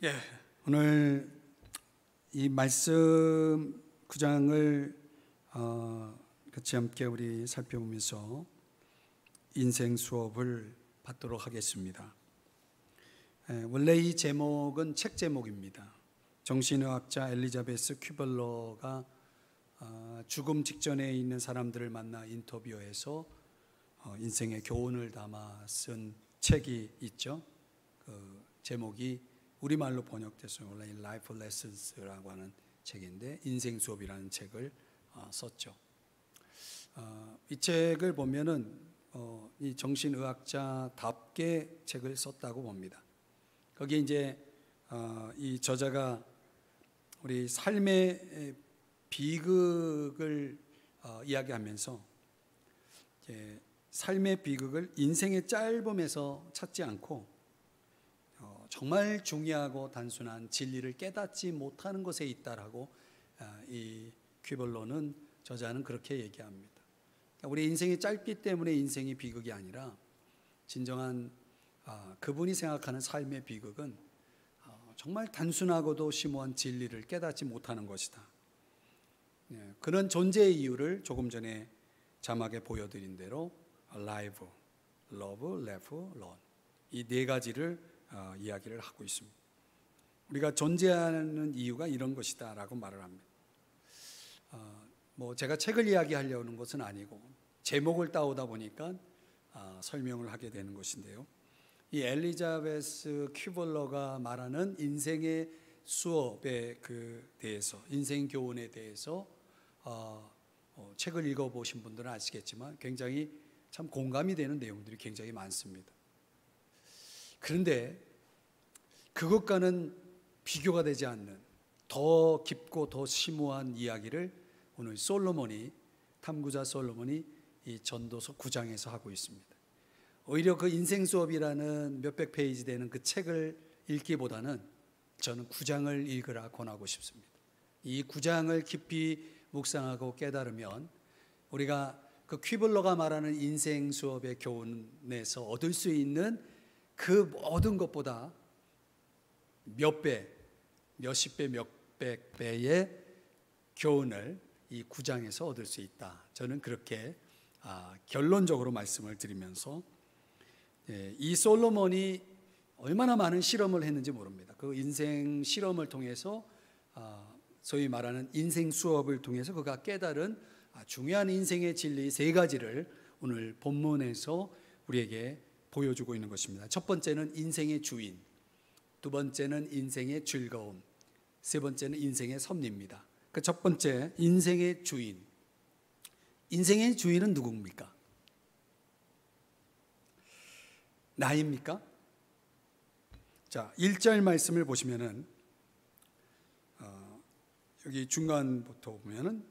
예, 오늘 이 말씀 9장을 같이 함께 우리 살펴보면서 인생 수업을 받도록 하겠습니다. 원래 이 제목은 책 제목입니다. 정신의학자 엘리자베스 큐벌러가 죽음 직전에 있는 사람들을 만나 인터뷰해서 인생의 교훈을 담아 쓴 책이 있죠. 그 제목이 우리말로 번역돼서 원래 Life Lessons라고 하는 책인데 인생 수업이라는 책을 썼죠. 이 책을 보면은 이 정신의학자답게 책을 썼다고 봅니다. 거기에 이제 이 저자가 우리 삶의 비극을 이야기하면서 삶의 비극을 인생의 짧음에서 찾지 않고 정말 중요하고 단순한 진리를 깨닫지 못하는 것에 있다라고 이 퀴벌러는 저자는 그렇게 얘기합니다. 우리 인생이 짧기 때문에 인생이 비극이 아니라 진정한 그분이 생각하는 삶의 비극은 정말 단순하고도 심오한 진리를 깨닫지 못하는 것이다. 그런 존재의 이유를 조금 전에 자막에 보여드린 대로 Live, Love, Laugh, Learn 이 네 가지를 이야기를 하고 있습니다. 우리가 존재하는 이유가 이런 것이다 라고 말을 합니다. 제가 책을 이야기하려는 것은 아니고 제목을 따오다 보니까 설명을 하게 되는 것인데요. 이 엘리자베스 큐벌러가 말하는 인생의 수업에 대해서 인생 교훈에 대해서 책을 읽어보신 분들은 아시겠지만 굉장히 참 공감이 되는 내용들이 굉장히 많습니다. 그런데 그것과는 비교가 되지 않는 더 깊고 더 심오한 이야기를 오늘 탐구자 솔로몬이 이 전도서 9장에서 하고 있습니다. 오히려 그 인생 수업이라는 몇백 페이지 되는 그 책을 읽기보다는 저는 9장을 읽으라 권하고 싶습니다. 이 9장을 깊이 묵상하고 깨달으면 우리가 그 퀴벌러가 말하는 인생 수업의 교훈에서 얻을 수 있는 그 모든 것보다 몇 배, 몇십 배, 몇백 배의 교훈을 이 9장에서 얻을 수 있다. 저는 그렇게 결론적으로 말씀을 드리면서 이 솔로몬이 얼마나 많은 실험을 했는지 모릅니다. 그 인생 실험을 통해서 소위 말하는 인생 수업을 통해서 그가 깨달은 중요한 인생의 진리 세 가지를 오늘 본문에서 우리에게 보여주고 있는 것입니다. 첫 번째는 인생의 주인, 두 번째는 인생의 즐거움, 세 번째는 인생의 섭리입니다. 그 첫 번째 인생의 주인. 인생의 주인은 누굽니까? 나입니까? 자, 1절 말씀을 보시면은 여기 중간부터 보면은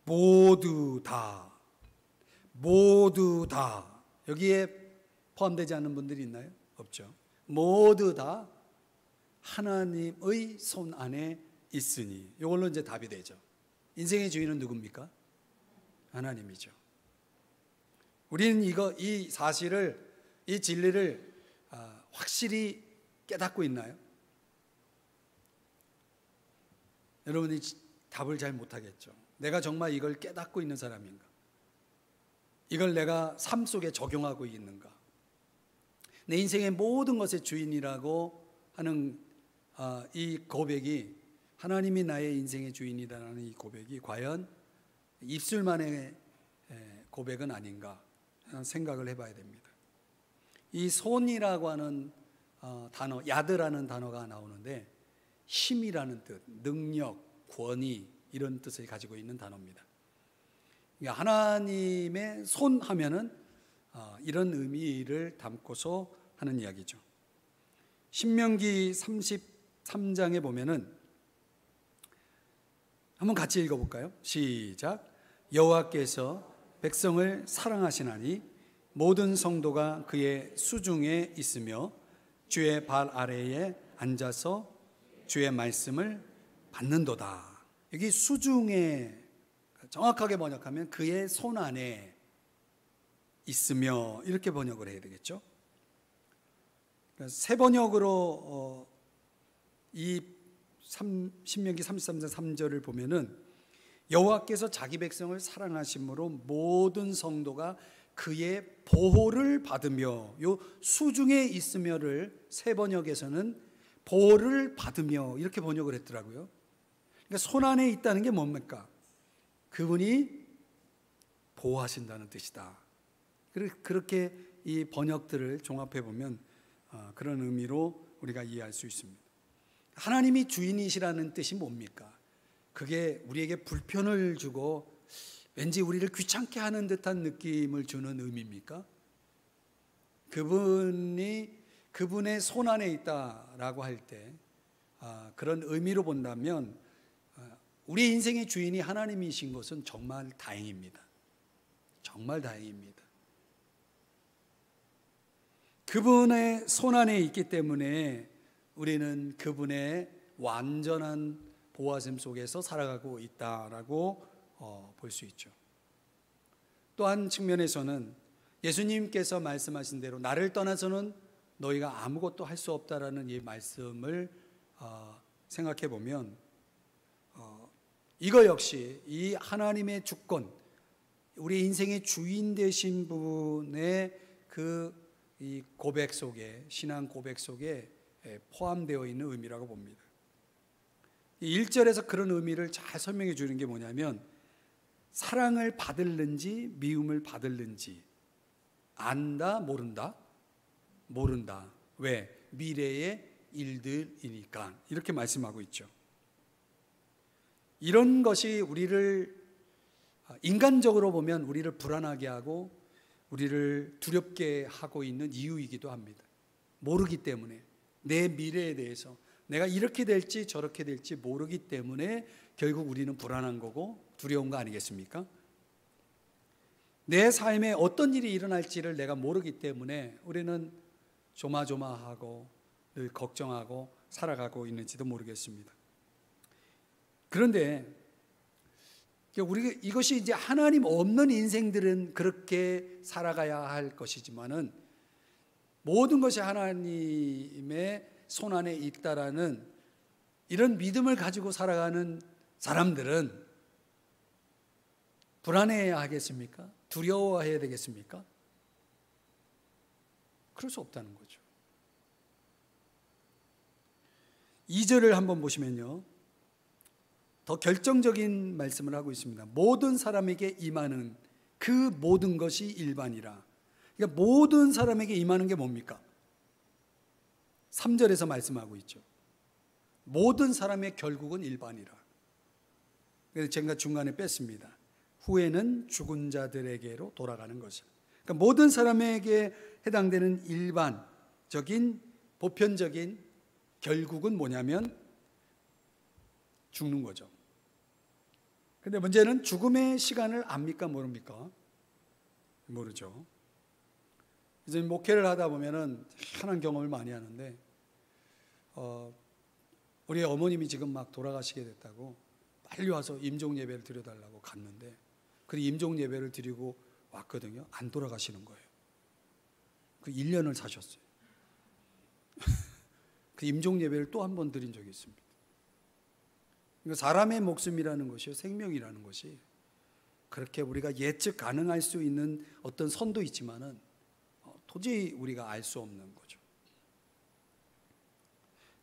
모두 다 여기에 포함되지 않는 분들이 있나요? 없죠. 모두 다 하나님의 손 안에 있으니 이걸로 이제 답이 되죠. 인생의 주인은 누굽니까? 하나님이죠. 우리는 이 사실을, 이 진리를 확실히 깨닫고 있나요? 여러분이 답을 잘 못하겠죠. 내가 정말 이걸 깨닫고 있는 사람인가? 이걸 내가 삶 속에 적용하고 있는가? 내 인생의 모든 것의 주인이라고 하는 이 고백이, 하나님이 나의 인생의 주인이라는 이 고백이 과연 입술만의 고백은 아닌가 생각을 해봐야 됩니다. 이 손이라고 하는 단어, 야드라는 단어가 나오는데 힘이라는 뜻, 능력, 권위 이런 뜻을 가지고 있는 단어입니다. 그러니까 하나님의 손 하면은 이런 의미를 담고서 하는 이야기죠. 신명기 33장에 보면은 한번 같이 읽어볼까요? 시작. 여호와께서 백성을 사랑하시나니 모든 성도가 그의 수중에 있으며 주의 발 아래에 앉아서 주의 말씀을 받는도다. 여기 수중에 정확하게 번역하면 그의 손 안에 있으며 이렇게 번역을 해야 되겠죠. 새 번역으로 이 신명기 33장 3절을 보면은 여호와께서 자기 백성을 사랑하심으로 모든 성도가 그의 보호를 받으며, 요 수중에 있으며를 새 번역에서는 보호를 받으며 이렇게 번역을 했더라고요. 그러니까 손안에 있다는 게 뭡니까? 그분이 보호하신다는 뜻이다. 그렇게 이 번역들을 종합해 보면 그런 의미로 우리가 이해할 수 있습니다. 하나님이 주인이시라는 뜻이 뭡니까? 그게 우리에게 불편을 주고 왠지 우리를 귀찮게 하는 듯한 느낌을 주는 의미입니까? 그분의 손 안에 있다라고 할 때 그런 의미로 본다면 우리 인생의 주인이 하나님이신 것은 정말 다행입니다. 정말 다행입니다. 그분의 손 안에 있기 때문에 우리는 그분의 완전한 보호하심 속에서 살아가고 있다라고 볼 수 있죠. 또 한 측면에서는 예수님께서 말씀하신 대로 나를 떠나서는 너희가 아무것도 할 수 없다라는 이 말씀을 생각해 보면 이거 역시 이 하나님의 주권, 우리 인생의 주인 되신 분의 이 고백 속에, 신앙 고백 속에 포함되어 있는 의미라고 봅니다. 1절에서 그런 의미를 잘 설명해 주는 게 뭐냐면 사랑을 받을는지 미움을 받을는지 안다 모른다? 모른다. 왜? 미래의 일들이니까 이렇게 말씀하고 있죠. 이런 것이 우리를 인간적으로 보면 우리를 불안하게 하고 우리를 두렵게 하고 있는 이유이기도 합니다. 모르기 때문에 내 미래에 대해서 내가 이렇게 될지 저렇게 될지 모르기 때문에 결국 우리는 불안한 거고 두려운 거 아니겠습니까? 내 삶에 어떤 일이 일어날지를 내가 모르기 때문에 우리는 조마조마하고 늘 걱정하고 살아가고 있는지도 모르겠습니다. 그런데 우리가 이것이 이제 하나님 없는 인생들은 그렇게 살아가야 할 것이지만은 모든 것이 하나님의 손 안에 있다라는 이런 믿음을 가지고 살아가는 사람들은 불안해야 하겠습니까? 두려워해야 되겠습니까? 그럴 수 없다는 거죠. 2절을 한번 보시면요, 더 결정적인 말씀을 하고 있습니다. 모든 사람에게 임하는 그 모든 것이 일반이라. 그러니까 모든 사람에게 임하는 게 뭡니까? 3절에서 말씀하고 있죠. 모든 사람의 결국은 일반이라. 그래서 제가 중간에 뺐습니다. 후에는 죽은 자들에게로 돌아가는 것이라. 그러니까 모든 사람에게 해당되는 일반적인 보편적인 결국은 뭐냐면 죽는 거죠. 근데 문제는 죽음의 시간을 압니까 모릅니까? 모르죠. 이제 목회를 하다 보면은 희한한 경험을 많이 하는데 우리 어머님이 지금 막 돌아가시게 됐다고 빨리 와서 임종 예배를 드려달라고 갔는데 그 임종 예배를 드리고 왔거든요. 안 돌아가시는 거예요. 그 1년을 사셨어요. 그 임종 예배를 또 한 번 드린 적이 있습니다. 그러니까 사람의 목숨이라는 것이요, 생명이라는 것이 그렇게 우리가 예측 가능할 수 있는 어떤 선도 있지만은 도저히 우리가 알 수 없는 거죠.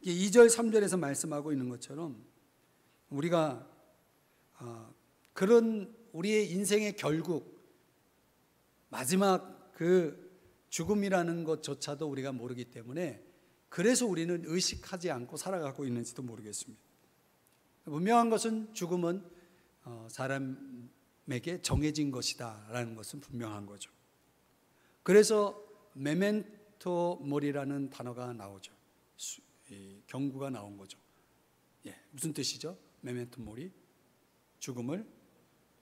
2절 3절에서 말씀하고 있는 것처럼 우리가 그런 우리의 인생의 결국 마지막 그 죽음이라는 것조차도 우리가 모르기 때문에 그래서 우리는 의식하지 않고 살아가고 있는지도 모르겠습니다. 분명한 것은 죽음은 사람에게 정해진 것이다 라는 것은 분명한 거죠. 그래서 메멘토 모리라는 단어가 나오죠. 경구가 나온 거죠. 무슨 뜻이죠? 메멘토 모리, 죽음을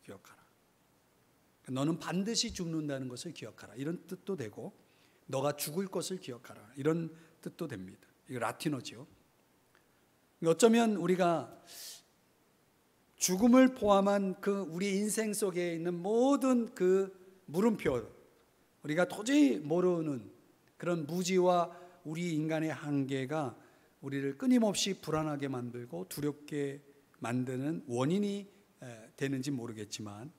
기억하라. 너는 반드시 죽는다는 것을 기억하라, 이런 뜻도 되고 너가 죽을 것을 기억하라, 이런 뜻도 됩니다. 이거 라틴어죠. 어쩌면 우리가 죽음을 포함한 그 우리 인생 속에 있는 모든 그 물음표, 우리가 도저히 모르는 그런 무지와 우리 인간의 한계가 우리를 끊임없이 불안하게 만들고 두렵게 만드는 원인이 되는지 모르겠지만,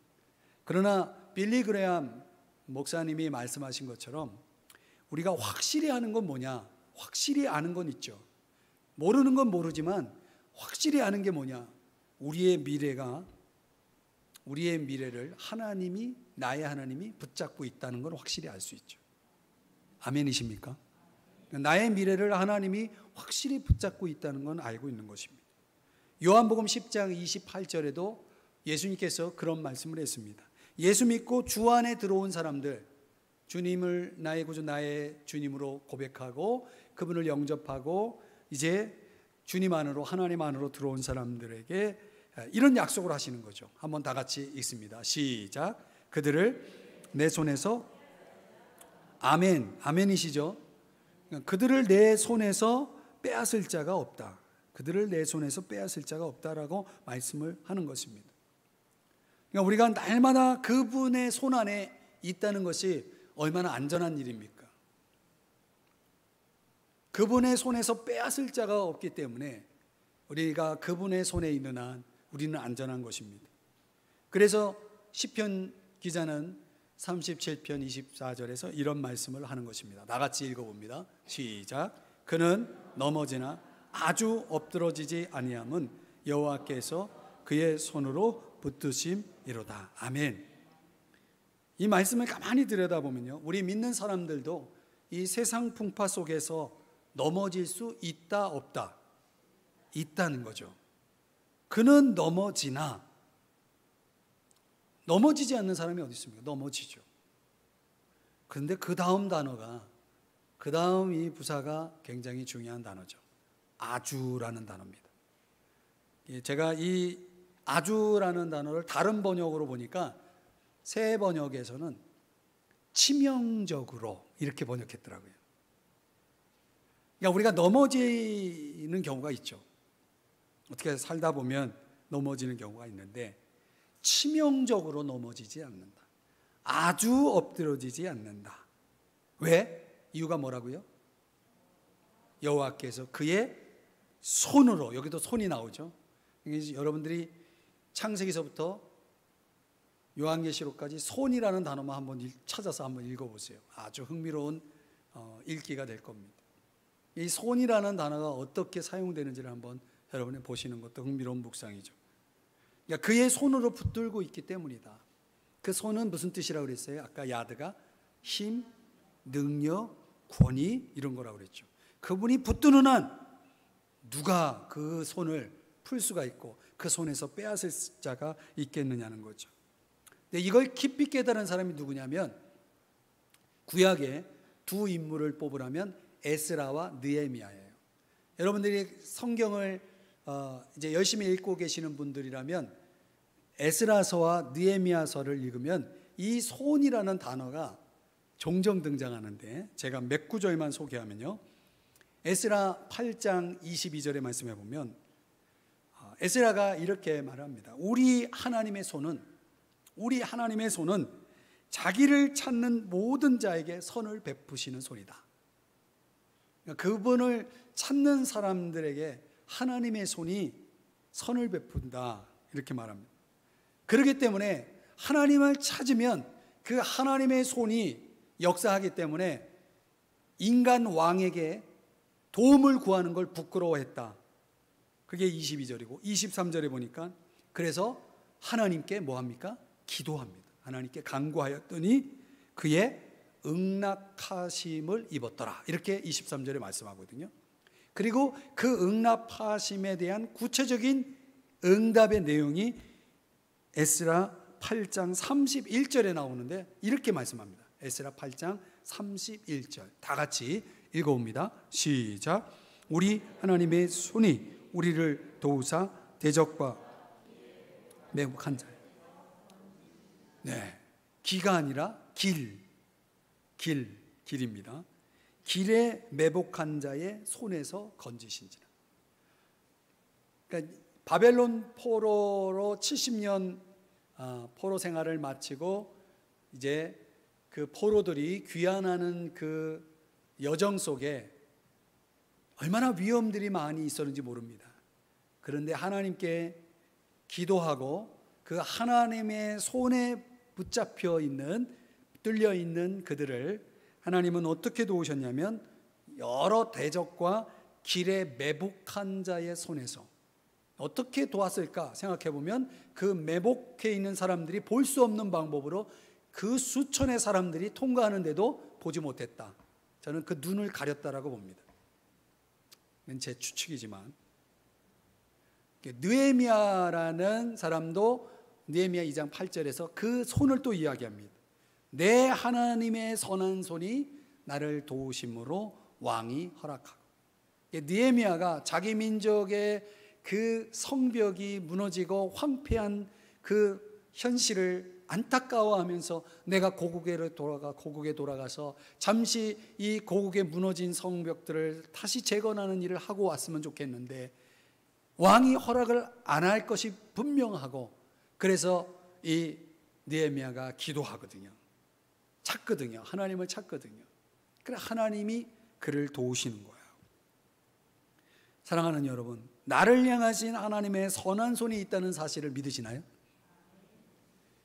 그러나 빌리 그레암 목사님이 말씀하신 것처럼 우리가 확실히 아는 건 뭐냐? 확실히 아는 건 있죠. 모르는 건 모르지만 확실히 아는 게 뭐냐? 우리의 미래를 하나님이, 나의 하나님이 붙잡고 있다는 걸 확실히 알 수 있죠. 아멘이십니까? 나의 미래를 하나님이 확실히 붙잡고 있다는 건 알고 있는 것입니다. 요한복음 10장 28절에도 예수님께서 그런 말씀을 했습니다. 예수 믿고 주 안에 들어온 사람들, 주님을 나의 구주, 나의 주님으로 고백하고 그분을 영접하고 이제 주님 안으로, 하나님 안으로 들어온 사람들에게 이런 약속을 하시는 거죠. 한번 다 같이 읽습니다. 시작. 그들을 내 손에서, 아멘, 아멘이시죠? 그들을 내 손에서 빼앗을 자가 없다. 그들을 내 손에서 빼앗을 자가 없다라고 말씀을 하는 것입니다. 그러니까 우리가 날마다 그분의 손 안에 있다는 것이 얼마나 안전한 일입니까? 그분의 손에서 빼앗을 자가 없기 때문에 우리가 그분의 손에 있는 한 우리는 안전한 것입니다. 그래서 시편 기자는 37편 24절에서 이런 말씀을 하는 것입니다. 나같이 읽어봅니다. 시작. 그는 넘어지나 아주 엎드러지지 아니함은 여호와께서 그의 손으로 붙드심이로다. 아멘. 이 말씀을 가만히 들여다보면요, 우리 믿는 사람들도 이 세상 풍파 속에서 넘어질 수 있다 없다? 있다는 거죠. 그는 넘어지나, 넘어지지 않는 사람이 어디 있습니까? 넘어지죠. 그런데 그 다음 단어가, 그 다음 이 부사가 굉장히 중요한 단어죠. 아주라는 단어입니다. 제가 이 아주라는 단어를 다른 번역으로 보니까 새 번역에서는 치명적으로 이렇게 번역했더라고요. 그러니까 우리가 넘어지는 경우가 있죠. 어떻게 살다 보면 넘어지는 경우가 있는데 치명적으로 넘어지지 않는다. 아주 엎드러지지 않는다. 왜? 이유가 뭐라고요? 여호와께서 그의 손으로, 여기도 손이 나오죠. 여러분들이 창세기서부터 요한계시록까지 손이라는 단어만 한번 찾아서 한번 읽어보세요. 아주 흥미로운 읽기가 될 겁니다. 이 손이라는 단어가 어떻게 사용되는지를 한번 여러분이 보시는 것도 흥미로운 묵상이죠. 그러니까 그의 손으로 붙들고 있기 때문이다. 그 손은 무슨 뜻이라고 그랬어요? 아까 야드가 힘, 능력, 권위 이런 거라고 그랬죠. 그분이 붙드는 한 누가 그 손을 풀 수가 있고 그 손에서 빼앗을 자가 있겠느냐는 거죠. 근데 이걸 깊이 깨달은 사람이 누구냐면 구약에 두 인물을 뽑으라면 에스라와 느헤미야예요. 여러분들이 성경을 이제 열심히 읽고 계시는 분들이라면 에스라서와 느헤미야서를 읽으면 이 손이라는 단어가 종종 등장하는데 제가 몇 구절만 소개하면요. 에스라 8장 22절의 말씀에 보면 에스라가 이렇게 말합니다. 우리 하나님의 손은 자기를 찾는 모든 자에게 선을 베푸시는 손이다. 그분을 찾는 사람들에게 하나님의 손이 선을 베푼다 이렇게 말합니다. 그렇기 때문에 하나님을 찾으면 그 하나님의 손이 역사하기 때문에 인간 왕에게 도움을 구하는 걸 부끄러워했다. 그게 22절이고 23절에 보니까 그래서 하나님께 뭐합니까? 기도합니다. 하나님께 간구하였더니 그의 응납하심을 입었더라. 이렇게 23절에 말씀하거든요. 그리고 그 응납하심에 대한 구체적인 응답의 내용이 에스라 8장 31절에 나오는데 이렇게 말씀합니다. 에스라 8장 31절 다 같이 읽어봅니다. 시작. 우리 하나님의 손이 우리를 도우사 대적과 매복한 자. 네, 기가 아니라 길입니다. 길에 매복한 자의 손에서 건지신지라. 그러니까 바벨론 포로로 70년 포로 생활을 마치고 이제 그 포로들이 귀환하는 그 여정 속에 얼마나 위험들이 많이 있었는지 모릅니다. 그런데 하나님께 기도하고 그 하나님의 손에 붙잡혀 있는, 뚫려 있는 그들을 하나님은 어떻게 도우셨냐면 여러 대적과 길에 매복한 자의 손에서 어떻게 도왔을까 생각해 보면 그 매복해 있는 사람들이 볼 수 없는 방법으로 그 수천의 사람들이 통과하는데도 보지 못했다. 저는 그 눈을 가렸다라고 봅니다. 이건 제 추측이지만 느헤미야라는 사람도 느헤미야 2장 8절에서 그 손을 또 이야기합니다. 내 하나님의 선한 손이 나를 도우심으로 왕이 허락하고. 느헤미야가 자기 민족의 그 성벽이 무너지고 황폐한 그 현실을 안타까워하면서 내가 고국에 돌아가서 잠시 이 고국에 무너진 성벽들을 다시 재건하는 일을 하고 왔으면 좋겠는데 왕이 허락을 안 할 것이 분명하고, 그래서 이 느헤미야가 기도하거든요. 찾거든요. 하나님을 찾거든요. 그래 하나님이 그를 도우시는 거예요. 사랑하는 여러분, 나를 향하신 하나님의 선한 손이 있다는 사실을 믿으시나요?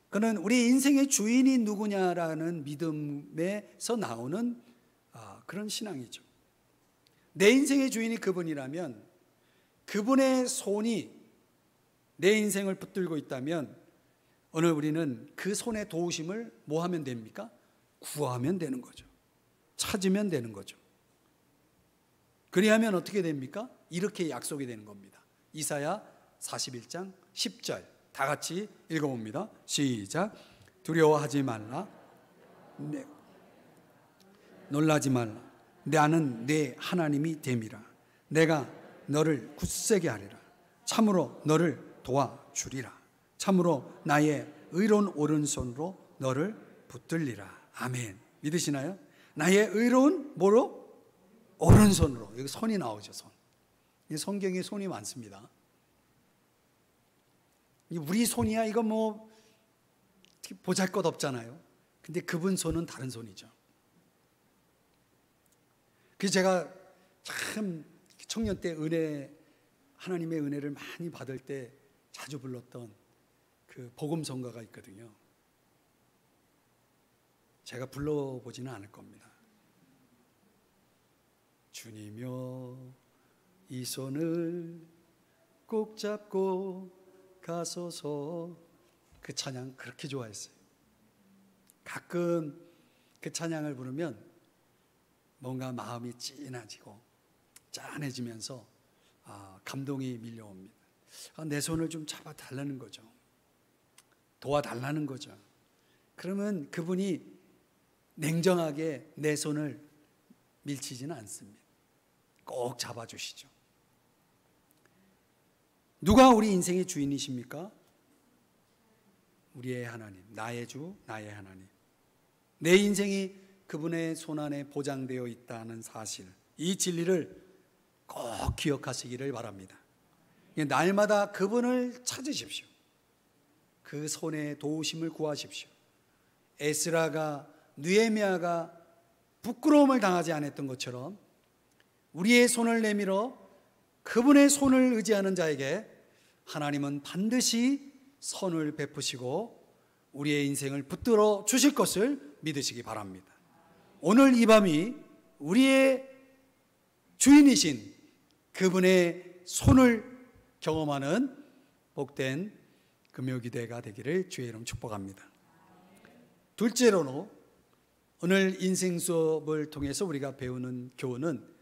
그는 우리 인생의 주인이 누구냐라는 믿음에서 나오는 그런 신앙이죠. 내 인생의 주인이 그분이라면, 그분의 손이 내 인생을 붙들고 있다면 오늘 우리는 그 손의 도우심을 뭐 하면 됩니까? 구하면 되는 거죠. 찾으면 되는 거죠. 그리하면 어떻게 됩니까? 이렇게 약속이 되는 겁니다. 이사야 41장 10절 다 같이 읽어봅니다. 시작. 두려워하지 말라. 놀라지 말라. 나는 내 하나님이 됨이라. 내가 너를 굳세게 하리라. 참으로 너를 도와주리라. 참으로 나의 의로운 오른손으로 너를 붙들리라. 아멘. 믿으시나요? 나의 의로운 뭐로? 오른손으로. 여기 손이 나오죠. 손. 이 성경에 손이 많습니다. 우리 손이야 이거 뭐 보잘것없잖아요. 근데 그분 손은 다른 손이죠. 그래서 제가 참 청년 때 하나님의 은혜를 많이 받을 때 자주 불렀던 그 복음성가가 있거든요. 제가 불러보지는 않을 겁니다. 주님여 이 손을 꼭 잡고 가소서. 그 찬양 그렇게 좋아했어요. 가끔 그 찬양을 부르면 뭔가 마음이 찐해지고 짠해지면서 감동이 밀려옵니다. 내 손을 좀 잡아달라는 거죠. 도와달라는 거죠. 그러면 그분이 냉정하게 내 손을 밀치지는 않습니다. 꼭 잡아주시죠. 누가 우리 인생의 주인이십니까? 우리의 하나님, 나의 주, 나의 하나님. 내 인생이 그분의 손 안에 보장되어 있다는 사실, 이 진리를 꼭 기억하시기를 바랍니다. 날마다 그분을 찾으십시오. 그 손에 도우심을 구하십시오. 에스라가, 느헤미야가 부끄러움을 당하지 않았던 것처럼 우리의 손을 내밀어 그분의 손을 의지하는 자에게 하나님은 반드시 선을 베푸시고 우리의 인생을 붙들어 주실 것을 믿으시기 바랍니다. 오늘 이 밤이 우리의 주인이신 그분의 손을 경험하는 복된 금요기대가 되기를 주의 이름 축복합니다. 둘째로는 오늘 인생 수업을 통해서 우리가 배우는 교훈은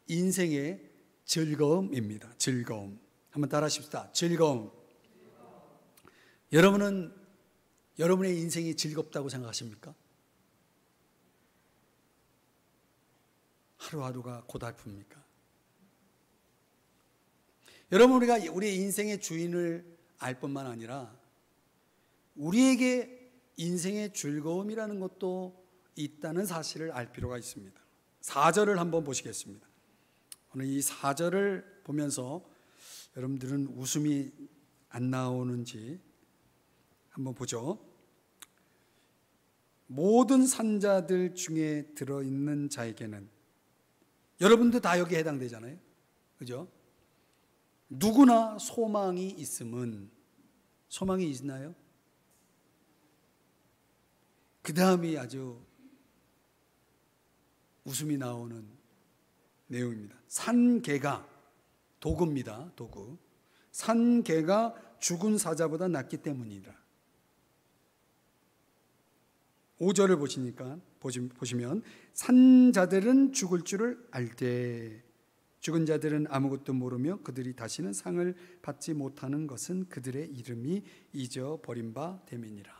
인생의 즐거움입니다. 즐거움. 한번 따라 하십시다. 즐거움. 여러분은 여러분의 인생이 즐겁다고 생각하십니까? 하루하루가 고달픕니까? 여러분, 우리가 우리의 인생의 주인을 알 뿐만 아니라 우리에게 인생의 즐거움이라는 것도 있다는 사실을 알 필요가 있습니다. 4절을 한번 보시겠습니다. 오늘 이 4절을 보면서 여러분들은 웃음이 안 나오는지 한번 보죠. 모든 산자들 중에 들어있는 자에게는, 여러분도 다 여기에 해당되잖아요. 그죠? 누구나 소망이 있음은, 소망이 있나요? 그 다음이 아주 웃음이 나오는 내용입니다. 산 개가, 도구입니다. 도구. 산 개가 죽은 사자보다 낫기 때문이라. 5절을 보시면 산 자들은 죽을 줄을 알되 죽은 자들은 아무것도 모르며 그들이 다시는 상을 받지 못하는 것은 그들의 이름이 잊어버린 바 됨이니라.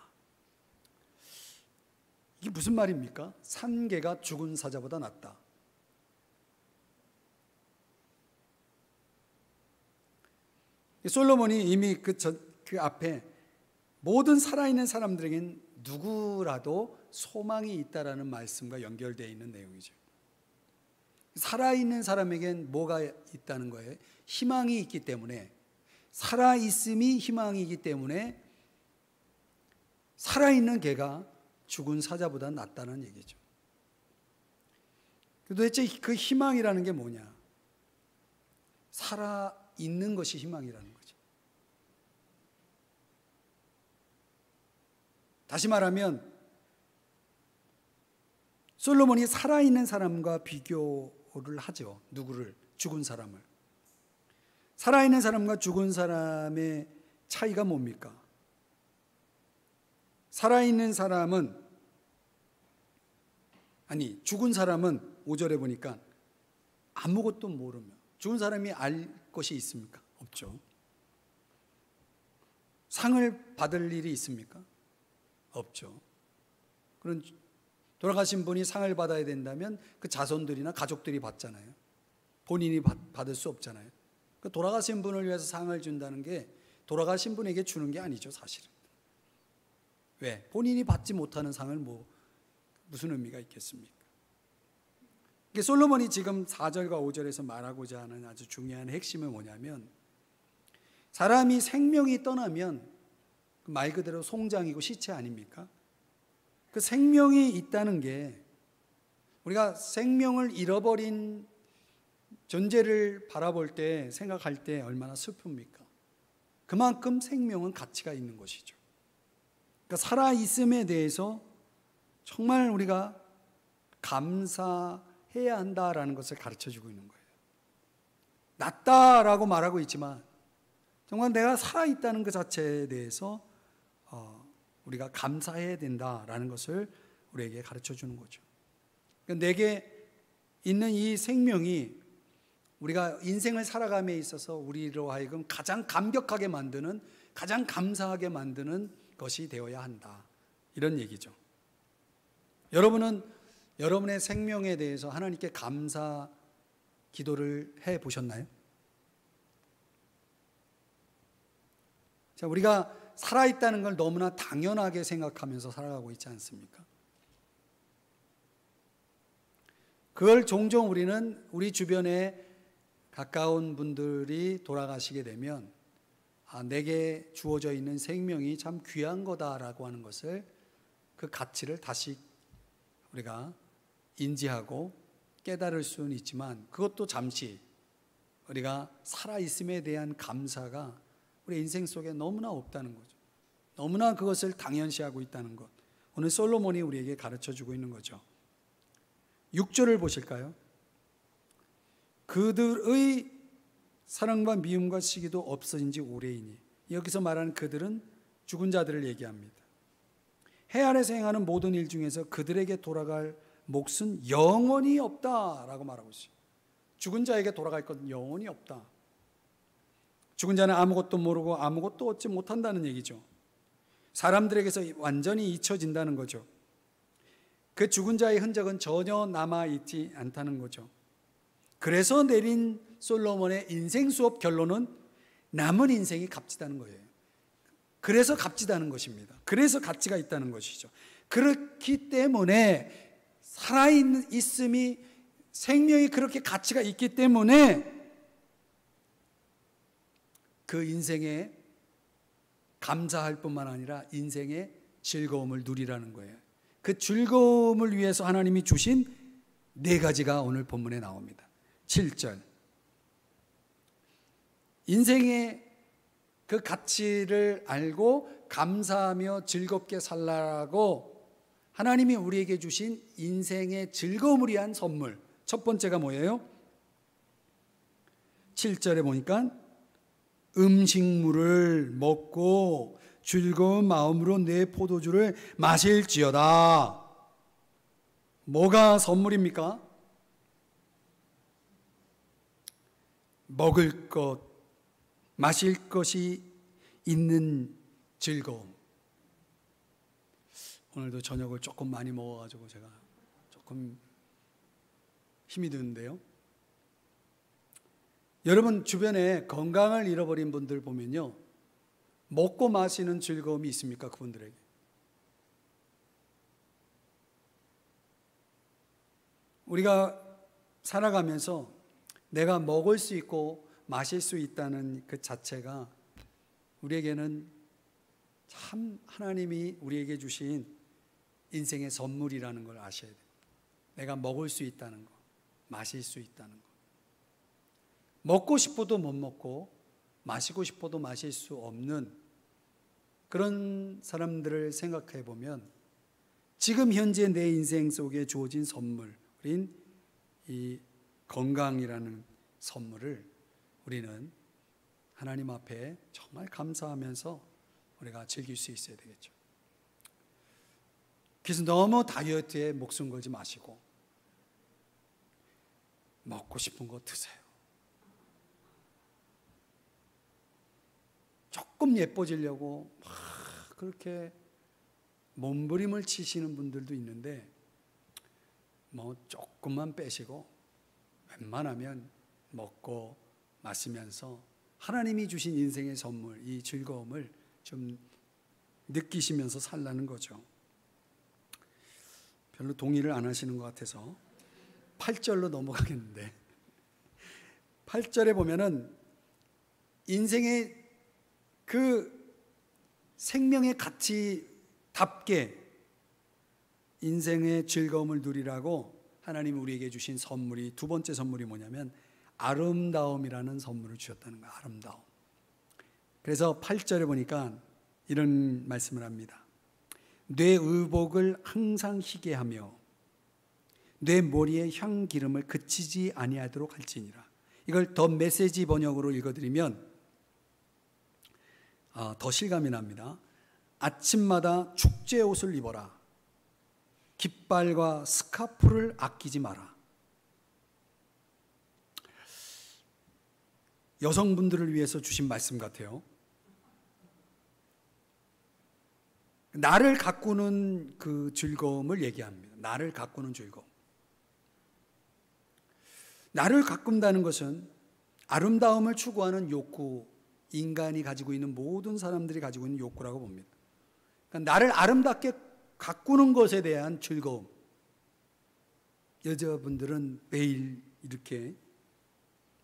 이게 무슨 말입니까? 산 개가 죽은 사자보다 낫다. 솔로몬이 이미 그 앞에 모든 살아있는 사람들에겐 누구라도 소망이 있다라는 말씀과 연결되어 있는 내용이죠. 살아있는 사람에겐 뭐가 있다는 거예요? 희망이 있기 때문에, 살아있음이 희망이기 때문에 살아있는 개가 죽은 사자보다 낫다는 얘기죠. 도대체 그 희망이라는 게 뭐냐? 살아있는 것이 희망이라는 거죠. 다시 말하면 솔로몬이 살아있는 사람과 비교를 하죠. 누구를? 죽은 사람을. 살아있는 사람과 죽은 사람의 차이가 뭡니까? 살아있는 사람은, 아니 죽은 사람은 5절에 보니까 아무것도 모르며, 죽은 사람이 알 것이 있습니까? 없죠. 상을 받을 일이 있습니까? 없죠. 그런 돌아가신 분이 상을 받아야 된다면 그 자손들이나 가족들이 받잖아요. 본인이 받을 수 없잖아요. 그 돌아가신 분을 위해서 상을 준다는 게 돌아가신 분에게 주는 게 아니죠, 사실은. 왜? 본인이 받지 못하는 상을 무슨 의미가 있겠습니까? 솔로몬이 지금 4절과 5절에서 말하고자 하는 아주 중요한 핵심은 뭐냐면, 사람이 생명이 떠나면 말 그대로 송장이고 시체 아닙니까? 그 생명이 있다는 게, 우리가 생명을 잃어버린 존재를 바라볼 때, 생각할 때 얼마나 슬픕니까? 그만큼 생명은 가치가 있는 것이죠. 그러니까 살아있음에 대해서 정말 우리가 감사해야 한다라는 것을 가르쳐주고 있는 거예요. 낫다라고 말하고 있지만 정말 내가 살아있다는 그 자체에 대해서 우리가 감사해야 된다라는 것을 우리에게 가르쳐주는 거죠. 그러니까 내게 있는 이 생명이 우리가 인생을 살아감에 있어서 우리로 하여금 가장 감격하게 만드는, 가장 감사하게 만드는 것이 되어야 한다, 이런 얘기죠. 여러분은 여러분의 생명에 대해서 하나님께 감사 기도를 해 보셨나요? 자, 우리가 살아있다는 걸 너무나 당연하게 생각하면서 살아가고 있지 않습니까? 그걸 종종 우리는 우리 주변에 가까운 분들이 돌아가시게 되면 내게 주어져 있는 생명이 참 귀한 거다라고 하는 것을, 그 가치를 다시 우리가 인지하고 깨달을 수는 있지만, 그것도 잠시 우리가 살아있음에 대한 감사가 우리 인생 속에 너무나 없다는 거죠. 너무나 그것을 당연시하고 있다는 것, 오늘 솔로몬이 우리에게 가르쳐주고 있는 거죠. 6절을 보실까요? 그들의 사랑과 미움과 시기도 없어진 지 오래이니, 여기서 말하는 그들은 죽은 자들을 얘기합니다. 해 아래서 행하는 모든 일 중에서 그들에게 돌아갈 몫은 영원히 없다라고 말하고 있어요. 죽은 자에게 돌아갈 것은 영원히 없다. 죽은 자는 아무것도 모르고 아무것도 얻지 못한다는 얘기죠. 사람들에게서 완전히 잊혀진다는 거죠. 그 죽은 자의 흔적은 전혀 남아있지 않다는 거죠. 그래서 내린 솔로몬의 인생 수업 결론은 남은 인생이 값지다는 거예요. 그래서 값지다는 것입니다. 그래서 가치가 있다는 것이죠. 그렇기 때문에 살아있음이, 생명이 그렇게 가치가 있기 때문에 그 인생에 감사할 뿐만 아니라 인생의 즐거움을 누리라는 거예요. 그 즐거움을 위해서 하나님이 주신 4가지가 오늘 본문에 나옵니다. 7절, 인생의 그 가치를 알고 감사하며 즐겁게 살라고 하나님이 우리에게 주신 인생의 즐거움을 위한 선물, 첫 번째가 뭐예요? 7절에 보니까 음식물을 먹고 즐거운 마음으로 내 포도주를 마실지어다. 뭐가 선물입니까? 먹을 것, 마실 것이 있는 즐거움. 오늘도 저녁을 조금 많이 먹어가지고 제가 조금 힘이 드는데요. 여러분 주변에 건강을 잃어버린 분들 보면요, 먹고 마시는 즐거움이 있습니까? 그분들에게. 우리가 살아가면서 내가 먹을 수 있고 마실 수 있다는 그 자체가 우리에게는 참 하나님이 우리에게 주신 인생의 선물이라는 걸 아셔야 돼요. 내가 먹을 수 있다는 거, 마실 수 있다는 거. 먹고 싶어도 못 먹고 마시고 싶어도 마실 수 없는 그런 사람들을 생각해 보면 지금 현재 내 인생 속에 주어진 선물인 이 건강이라는 선물을 우리는 하나님 앞에 정말 감사하면서 우리가 즐길 수 있어야 되겠죠. 그래서 너무 다이어트에 목숨 걸지 마시고 먹고 싶은 거 드세요. 조금 예뻐지려고 막 그렇게 몸부림을 치시는 분들도 있는데 뭐 조금만 빼시고 웬만하면 먹고 마시면서 하나님이 주신 인생의 선물, 이 즐거움을 좀 느끼시면서 살라는 거죠. 별로 동의를 안 하시는 것 같아서 8절로 넘어가겠는데 8절에 보면은 인생의 그 생명의 가치답게 인생의 즐거움을 누리라고 하나님이 우리에게 주신 선물이, 두 번째 선물이 뭐냐면 아름다움이라는 선물을 주셨다는 거예요. 아름다움. 그래서 8절에 보니까 이런 말씀을 합니다. 내 의복을 항상 희게 하며 내 머리에 향기름을 그치지 아니하도록 할지니라. 이걸 더 메시지 번역으로 읽어드리면 더 실감이 납니다. 아침마다 축제 옷을 입어라. 깃발과 스카프를 아끼지 마라. 여성분들을 위해서 주신 말씀 같아요. 나를 가꾸는 그 즐거움을 얘기합니다. 나를 가꾸는 즐거움. 나를 가꾼다는 것은 아름다움을 추구하는 욕구, 인간이 가지고 있는 모든 사람들이 가지고 있는 욕구라고 봅니다. 그러니까 나를 아름답게 가꾸는 것에 대한 즐거움. 여자분들은 매일 이렇게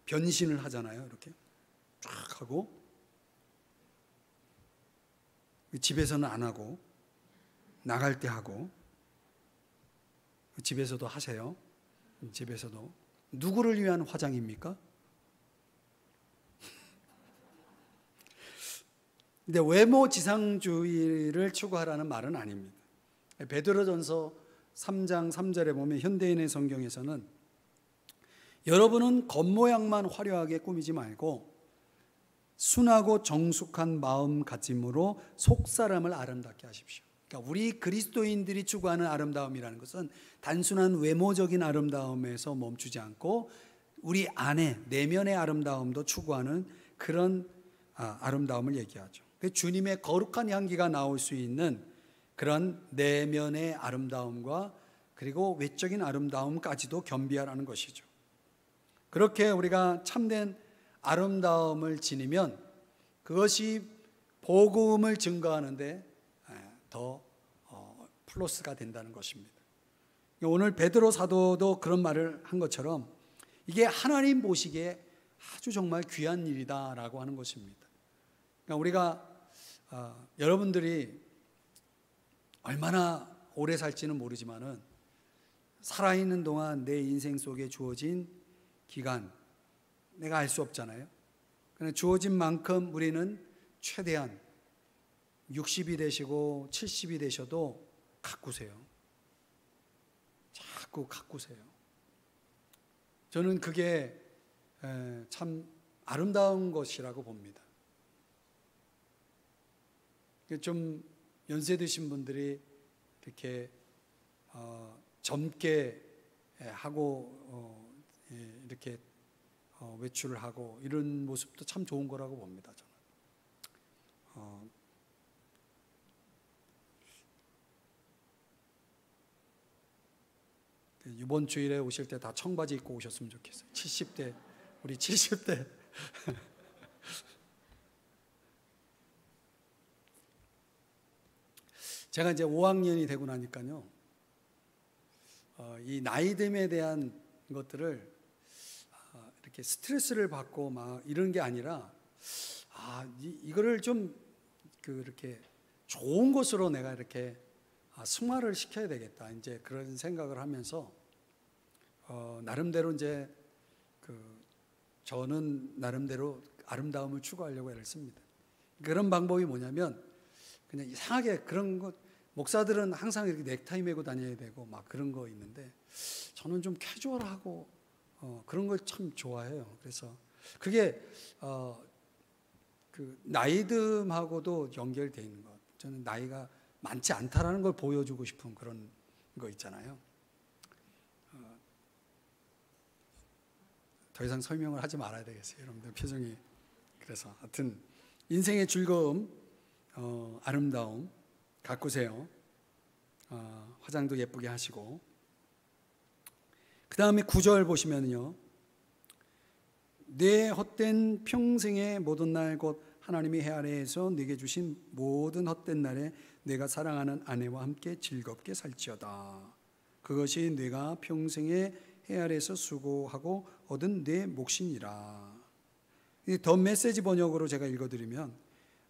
변신을 하잖아요. 이렇게 쫙 하고 집에서는 안 하고 나갈 때 하고 집에서도 하세요. 집에서도 누구를 위한 화장입니까? 근데 외모 지상주의를 추구하라는 말은 아닙니다. 베드로전서 3장 3절에 보면 현대인의 성경에서는 여러분은 겉모양만 화려하게 꾸미지 말고 순하고 정숙한 마음가짐으로 속사람을 아름답게 하십시오. 그러니까 우리 그리스도인들이 추구하는 아름다움이라는 것은 단순한 외모적인 아름다움에서 멈추지 않고 우리 안에 내면의 아름다움도 추구하는 그런 아름다움을 얘기하죠. 주님의 거룩한 향기가 나올 수 있는 그런 내면의 아름다움과 그리고 외적인 아름다움까지도 겸비하라는 것이죠. 그렇게 우리가 참된 아름다움을 지니면 그것이 복음을 증거하는데 더 플러스가 된다는 것입니다. 오늘 베드로 사도도 그런 말을 한 것처럼 이게 하나님 보시기에 아주 정말 귀한 일이다라고 하는 것입니다. 그러니까 우리가 여러분들이 얼마나 오래 살지는 모르지만은 살아있는 동안 내 인생 속에 주어진 기간 내가 알 수 없잖아요. 주어진 만큼 우리는 최대한 60이 되시고 70이 되셔도 가꾸세요. 자꾸 가꾸세요. 저는 그게 참 아름다운 것이라고 봅니다. 좀 연세 드신 분들이 이렇게 젊게 하고 이렇게 외출을 하고 이런 모습도 참 좋은 거라고 봅니다. 저는 이번 주일에 오실 때 다 청바지 입고 오셨으면 좋겠어요. 70대 우리 70대 제가 이제 5학년이 되고 나니까요, 이 나이듦에 대한 것들을 이렇게 스트레스를 받고 막 이런 게 아니라, 이거를 좀 이렇게 좋은 것으로 내가 이렇게 승화를 시켜야 되겠다. 이제 그런 생각을 하면서 나름대로 이제 저는 나름대로 아름다움을 추구하려고 애를 씁니다. 그런 방법이 뭐냐면 그냥 이상하게 그런 것, 목사들은 항상 이렇게 넥타이 메고 다녀야 되고 막 그런 거 있는데 저는 좀 캐주얼하고 그런 걸 참 좋아해요. 그래서 그게 그 나이듦하고도 연결되어 있는 것. 저는 나이가 많지 않다라는 걸 보여주고 싶은 그런 거 있잖아요. 더 이상 설명을 하지 말아야 되겠어요. 여러분들 표정이. 그래서 하여튼 인생의 즐거움, 아름다움 가꾸세요. 화장도 예쁘게 하시고. 그 다음에 9절 보시면요, 내 헛된 평생의 모든 날 곧 하나님이 해 아래에서 네게 주신 모든 헛된 날에 내가 사랑하는 아내와 함께 즐겁게 살지어다. 그것이 네가 평생의 해 아래에서 수고하고 얻은 내 몫이니라. 더 메시지 번역으로 제가 읽어드리면,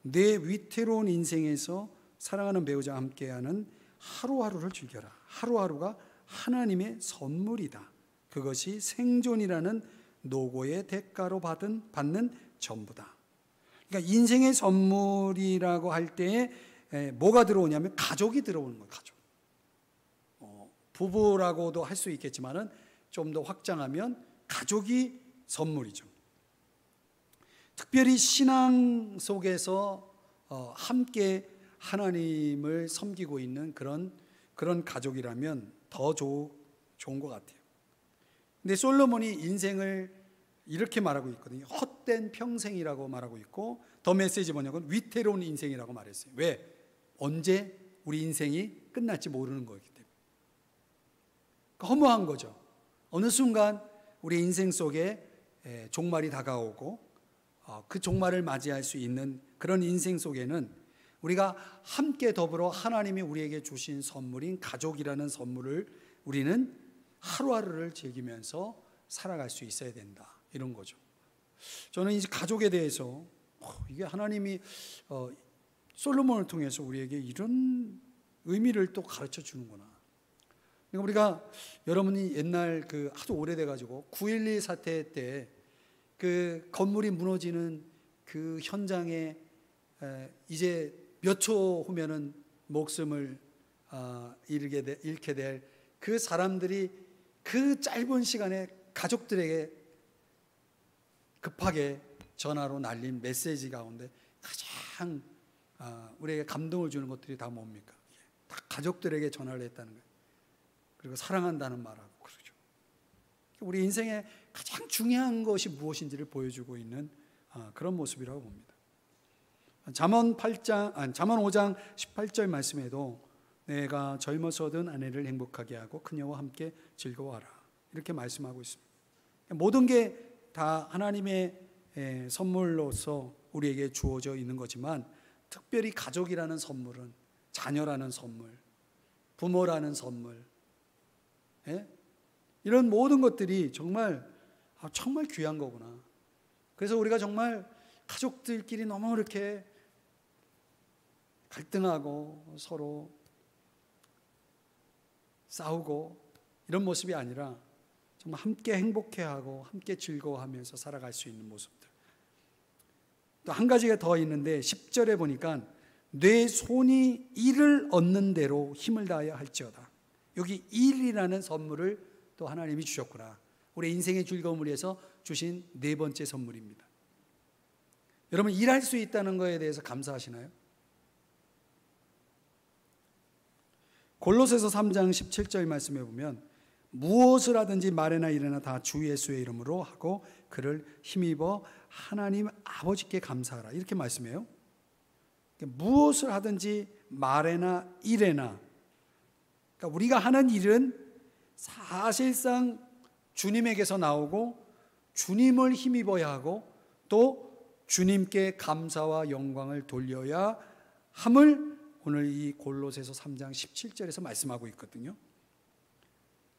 내 위태로운 인생에서 사랑하는 배우자와 함께하는 하루하루를 즐겨라. 하루하루가 하나님의 선물이다. 그것이 생존이라는 노고의 대가로 받는 전부다. 그러니까 인생의 선물이라고 할 때에 뭐가 들어오냐면 가족이 들어오는 거예요. 가족. 부부라고도 할 수 있겠지만은 좀 더 확장하면 가족이 선물이죠. 특별히 신앙 속에서 함께 하나님을 섬기고 있는 그런 가족이라면 더 좋은 것 같아요. 근데 솔로몬이 인생을 이렇게 말하고 있거든요. 헛된 평생이라고 말하고 있고, 더 메시지 번역은 위태로운 인생이라고 말했어요. 왜? 언제 우리 인생이 끝날지 모르는 거기 때문에. 허무한 거죠. 어느 순간 우리 인생 속에 종말이 다가오고 그 종말을 맞이할 수 있는 그런 인생 속에는 우리가 함께 더불어 하나님이 우리에게 주신 선물인 가족이라는 선물을 우리는 하루하루를 즐기면서 살아갈 수 있어야 된다. 이런 거죠. 저는 이제 가족에 대해서 이게 하나님이 솔로몬을 통해서 우리에게 이런 의미를 또 가르쳐 주는구나. 그러니까 우리가 여러분이 옛날 하도 오래돼 가지고 9.11 사태 때 그 건물이 무너지는 그 현장에 이제 몇 초 후면은 목숨을 잃게 될 그 사람들이 그 짧은 시간에 가족들에게 급하게 전화로 날린 메시지 가운데 가장 우리에게 감동을 주는 것들이 다 뭡니까? 다 가족들에게 전화를 했다는 거예요. 그리고 사랑한다는 말하고 그러죠. 우리 인생에 가장 중요한 것이 무엇인지를 보여주고 있는 그런 모습이라고 봅니다. 잠언 5장 18절 말씀에도 내가 젊어서 얻은 아내를 행복하게 하고 그녀와 함께 즐거워하라. 이렇게 말씀하고 있습니다. 모든 게 다 하나님의 선물로서 우리에게 주어져 있는 거지만 특별히 가족이라는 선물은 자녀라는 선물, 부모라는 선물, 이런 모든 것들이 정말 귀한 거구나. 그래서 우리가 정말 가족들끼리 너무 이렇게 갈등하고 서로 싸우고 이런 모습이 아니라 정말 함께 행복해하고 함께 즐거워하면서 살아갈 수 있는 모습들. 또 한 가지가 더 있는데 10절에 보니까 내 손이 일을 얻는 대로 힘을 다하여 할지어다. 여기 일이라는 선물을 또 하나님이 주셨구나. 우리 인생의 즐거움을 위해서 주신 네 번째 선물입니다. 여러분, 일할 수 있다는 것에 대해서 감사하시나요? 골로새서 3장 17절 말씀에 보면 무엇을 하든지 말이나 일이나 다 주 예수의 이름으로 하고 그를 힘입어 하나님 아버지께 감사하라, 이렇게 말씀해요. 무엇을 하든지 말에나 일에나, 그러니까 우리가 하는 일은 사실상 주님에게서 나오고 주님을 힘입어야 하고 또 주님께 감사와 영광을 돌려야 함을 오늘 이 골로새서 3장 17절에서 말씀하고 있거든요.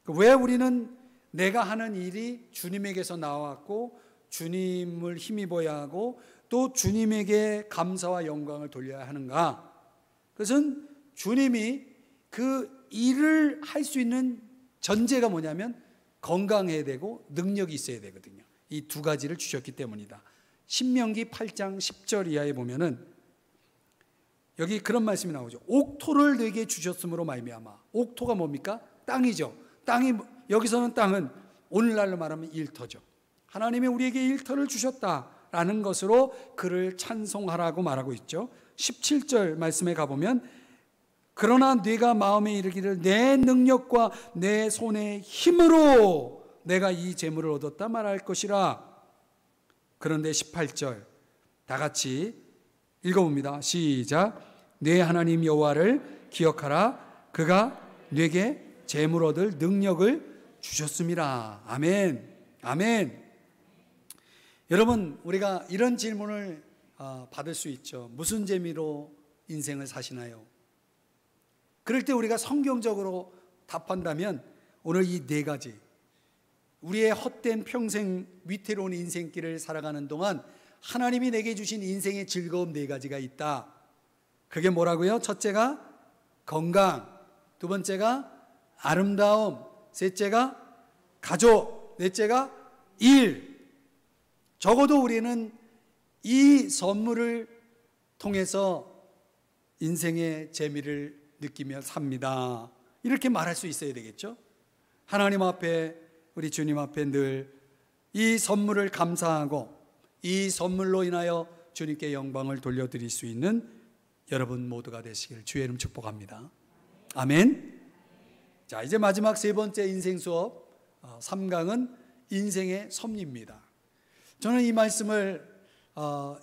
왜 우리는 내가 하는 일이 주님에게서 나왔고 주님을 힘입어야 하고 또 주님에게 감사와 영광을 돌려야 하는가? 그것은 주님이 그 일을 할 수 있는 전제가 뭐냐면 건강해야 되고 능력이 있어야 되거든요. 이 두 가지를 주셨기 때문이다. 신명기 8장 10절 이하에 보면은 여기 그런 말씀이 나오죠. 옥토를 내게 주셨으므로 말미암아. 옥토가 뭡니까? 땅이죠. 땅이, 여기서는 땅은 오늘날로 말하면 일터죠. 하나님이 우리에게 일터를 주셨다라는 것으로 그를 찬송하라고 말하고 있죠. 17절 말씀에 가보면 그러나 네가 마음에 이르기를 내 능력과 내 손의 힘으로 내가 이 재물을 얻었다 말할 것이라. 그런데 18절 다 같이 읽어봅니다. 시작. 내 하나님 여호와를 기억하라. 그가 네게 재물 얻을 능력을 주셨음이라. 아멘. 아멘. 여러분, 우리가 이런 질문을 받을 수 있죠. 무슨 재미로 인생을 사시나요? 그럴 때 우리가 성경적으로 답한다면 오늘 이 네 가지, 우리의 헛된 평생 위태로운 인생길을 살아가는 동안 하나님이 내게 주신 인생의 즐거움 네 가지가 있다. 그게 뭐라고요? 첫째가 건강, 두 번째가 아름다움, 셋째가 가족, 넷째가 일. 적어도 우리는 이 선물을 통해서 인생의 재미를 느끼며 삽니다. 이렇게 말할 수 있어야 되겠죠? 하나님 앞에, 우리 주님 앞에 늘 이 선물을 감사하고 이 선물로 인하여 주님께 영광을 돌려드릴 수 있는 여러분 모두가 되시길 주의 이름 축복합니다. 아멘. 자, 이제 마지막 세 번째 인생 수업 3강은 인생의 섭리입니다. 저는 이 말씀을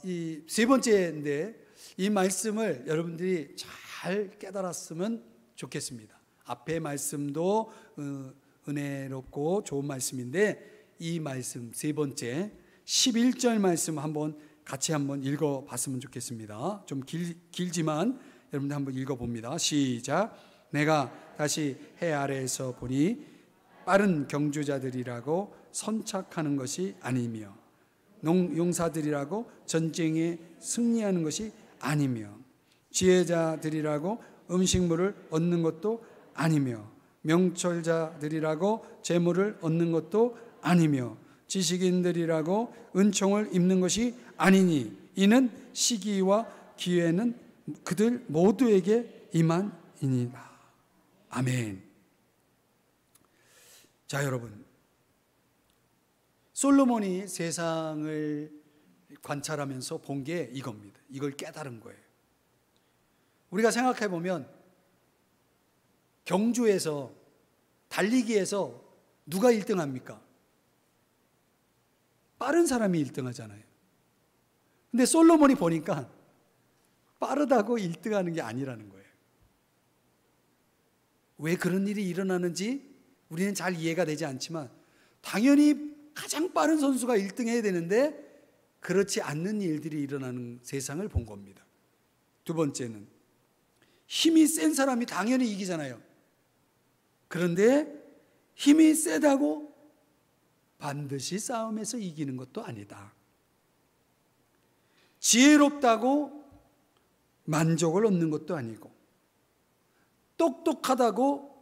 이 세 번째인데 이 말씀을 여러분들이 잘 깨달았으면 좋겠습니다. 앞의 말씀도 은혜롭고 좋은 말씀인데 이 말씀 세 번째 11절 말씀 같이 한번 읽어봤으면 좋겠습니다. 좀 길지만 여러분들 한번 읽어봅니다. 시작. 내가 다시 해 아래에서 보니 빠른 경주자들이라고 선착하는 것이 아니며 용사들이라고 전쟁에 승리하는 것이 아니며 지혜자들이라고 음식물을 얻는 것도 아니며 명철자들이라고 재물을 얻는 것도 아니며 지식인들이라고 은총을 입는 것이 아니니 이는 시기와 기회는 그들 모두에게 임한이니라. 아멘. 자, 여러분, 솔로몬이 세상을 관찰하면서 본 게 이겁니다. 이걸 깨달은 거예요. 우리가 생각해 보면 경주에서 달리기에서 누가 1등 합니까? 빠른 사람이 1등 하잖아요. 근데 솔로몬이 보니까 빠르다고 1등 하는 게 아니라는 거예요. 왜 그런 일이 일어나는지 우리는 잘 이해가 되지 않지만 당연히 가장 빠른 선수가 1등 해야 되는데 그렇지 않는 일들이 일어나는 세상을 본 겁니다. 두 번째는 힘이 센 사람이 당연히 이기잖아요. 그런데 힘이 세다고 반드시 싸움에서 이기는 것도 아니다. 지혜롭다고 만족을 얻는 것도 아니고 똑똑하다고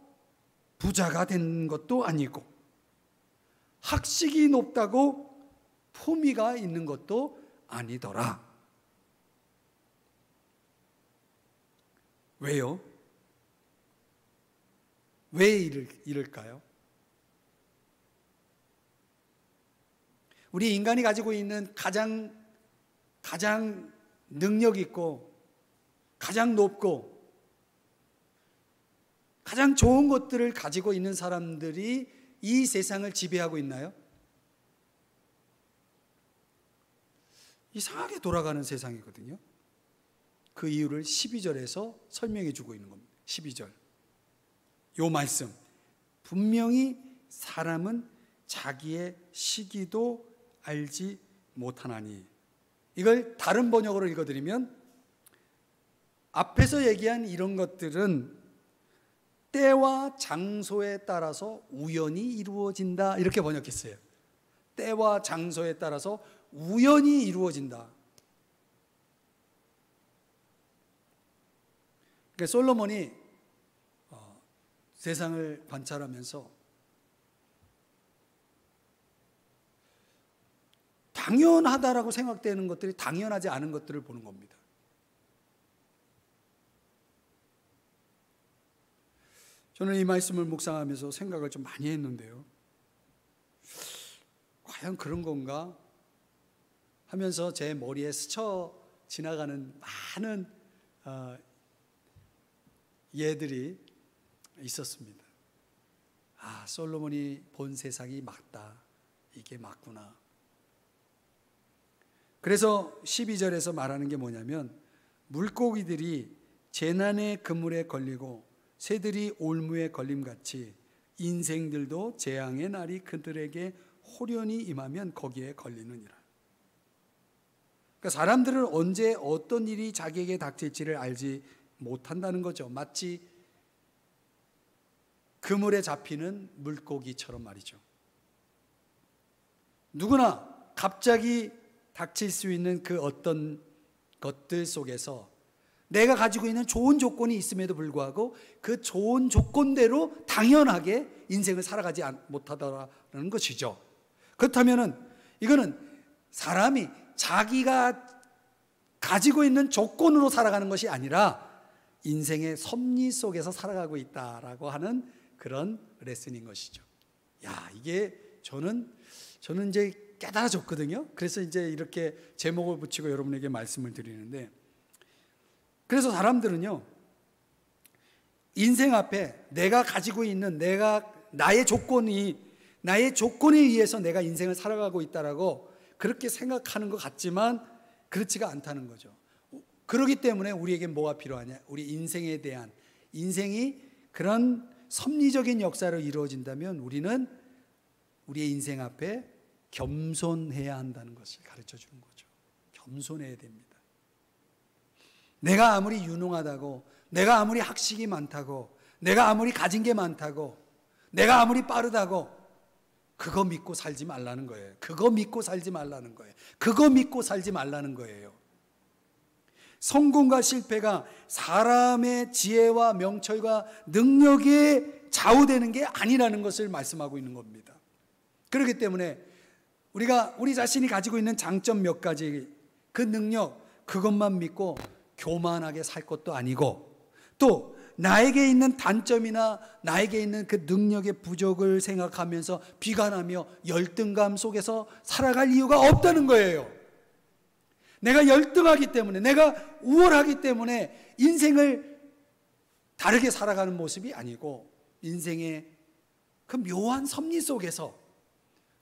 부자가 되는 것도 아니고 학식이 높다고 품위가 있는 것도 아니더라. 왜요? 왜 이럴까요? 우리 인간이 가지고 있는 가장 능력 있고 가장 높고 가장 좋은 것들을 가지고 있는 사람들이 이 세상을 지배하고 있나요? 이상하게 돌아가는 세상이거든요. 그 이유를 12절에서 설명해 주고 있는 겁니다. 12절. 요 말씀. 분명히 사람은 자기의 시기도 알지 못하나니. 이걸 다른 번역으로 읽어드리면 앞에서 얘기한 이런 것들은 때와 장소에 따라서 우연히 이루어진다. 이렇게 번역했어요. 때와 장소에 따라서 우연히 이루어진다. 그러니까 솔로몬이 세상을 관찰하면서 당연하다라고 생각되는 것들이 당연하지 않은 것들을 보는 겁니다. 저는 이 말씀을 묵상하면서 생각을 좀 많이 했는데요. 과연 그런 건가 하면서 제 머리에 스쳐 지나가는 많은 예들이 있었습니다. 아, 솔로몬이 본 세상이 맞다. 이게 맞구나. 그래서 12절에서 말하는 게 뭐냐면 물고기들이 재난의 그물에 걸리고 새들이 올무에 걸림같이 인생들도 재앙의 날이 그들에게 호련히 임하면 거기에 걸리느니라. 그러니까 사람들은 언제 어떤 일이 자기에게 닥칠지를 알지 못한다는 거죠. 마치 그물에 잡히는 물고기처럼 말이죠. 누구나 갑자기 닥칠 수 있는 그 어떤 것들 속에서 내가 가지고 있는 좋은 조건이 있음에도 불구하고 그 좋은 조건대로 당연하게 인생을 살아가지 못하더라는 것이죠. 그렇다면 이거는 사람이 자기가 가지고 있는 조건으로 살아가는 것이 아니라 인생의 섭리 속에서 살아가고 있다라고 하는 그런 레슨인 것이죠. 야, 이게 저는 이제 깨달아졌거든요. 그래서 이제 이렇게 제목을 붙이고 여러분에게 말씀을 드리는데, 그래서 사람들은요, 인생 앞에 내가 가지고 있는 나의 조건에 의해서 내가 인생을 살아가고 있다라고 그렇게 생각하는 것 같지만 그렇지가 않다는 거죠. 그렇기 때문에 우리에게 뭐가 필요하냐? 우리 인생에 대한 인생이 그런 섭리적인 역사로 이루어진다면 우리는 우리의 인생 앞에 겸손해야 한다는 것을 가르쳐 주는 거죠. 겸손해야 됩니다. 내가 아무리 유능하다고, 내가 아무리 학식이 많다고, 내가 아무리 가진 게 많다고, 내가 아무리 빠르다고 그거 믿고 살지 말라는 거예요. 그거 믿고 살지 말라는 거예요. 그거 믿고 살지 말라는 거예요. 성공과 실패가 사람의 지혜와 명철과 능력에 좌우되는 게 아니라는 것을 말씀하고 있는 겁니다. 그렇기 때문에 우리 자신이 가지고 있는 장점 몇 가지, 그 능력, 그것만 믿고 교만하게 살 것도 아니고, 또 나에게 있는 단점이나 나에게 있는 그 능력의 부족을 생각하면서 비관하며 열등감 속에서 살아갈 이유가 없다는 거예요. 내가 열등하기 때문에, 내가 우월하기 때문에 인생을 다르게 살아가는 모습이 아니고, 인생의 그 묘한 섭리 속에서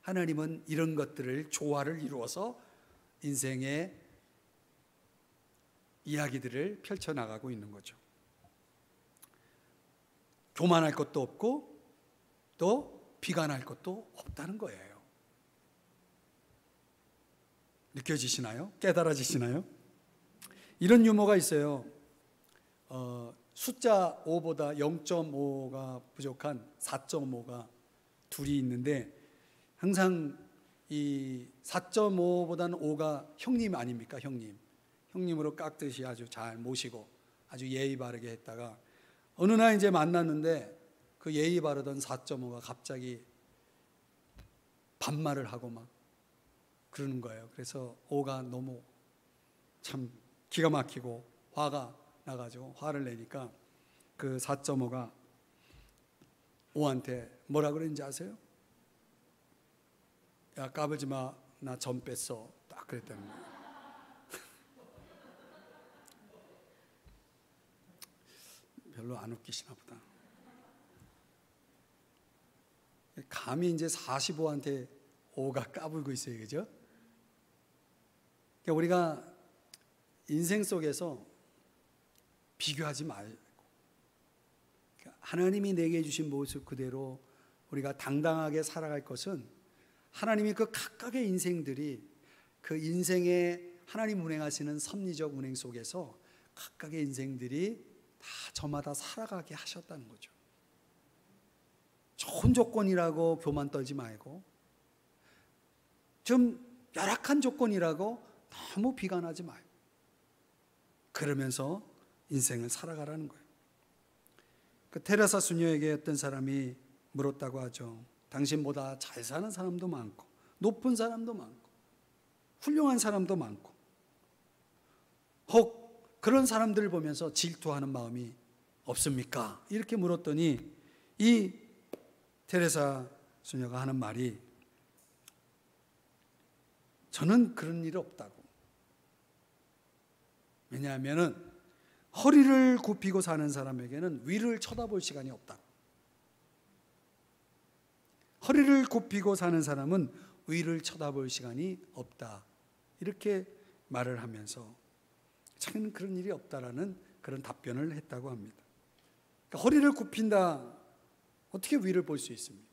하나님은 이런 것들을 조화를 이루어서 인생의 이야기들을 펼쳐나가고 있는 거죠. 교만할 것도 없고 또 비관할 것도 없다는 거예요. 느껴지시나요? 깨달아지시나요? 이런 유머가 있어요. 숫자 5보다 0.5가 부족한 4.5가 둘이 있는데, 항상 이 4.5보다는 5가 형님 아닙니까? 형님으로 깍듯이 아주 잘 모시고 아주 예의 바르게 했다가 어느 날 이제 만났는데 그 예의 바르던 4.5가 갑자기 반말을 하고 막 그러는 거예요. 그래서 5가 너무 참 기가 막히고 화가 나가지고 화를 내니까 그 4.5가 5한테 뭐라 그랬는지 아세요? 야, 까불지 마. 나 점 뺐어. 딱 그랬다는 거예요. 별로 안 웃기시나 보다. 감히 이제 45한테 5가 까불고 있어요. 그죠? 그러니까 우리가 인생 속에서 비교하지 말고 하나님이 내게 주신 모습 그대로 우리가 당당하게 살아갈 것은 하나님이 그 각각의 인생들이 그 인생에 하나님 운행하시는 섭리적 운행 속에서 각각의 인생들이 다 저마다 살아가게 하셨다는 거죠. 좋은 조건이라고 교만 떨지 말고 좀 열악한 조건이라고 너무 비관하지 말고 그러면서 인생을 살아가라는 거예요. 그 테레사 수녀에게 어떤 사람이 물었다고 하죠. 당신보다 잘 사는 사람도 많고 높은 사람도 많고 훌륭한 사람도 많고 혹 그런 사람들을 보면서 질투하는 마음이 없습니까? 이렇게 물었더니 이 테레사 수녀가 하는 말이 저는 그런 일 없다고. 왜냐하면 허리를 굽히고 사는 사람에게는 위를 쳐다볼 시간이 없다고. 허리를 굽히고 사는 사람은 위를 쳐다볼 시간이 없다. 이렇게 말을 하면서 자기는 그런 일이 없다라는 그런 답변을 했다고 합니다. 그러니까 허리를 굽힌다. 어떻게 위를 볼 수 있습니까?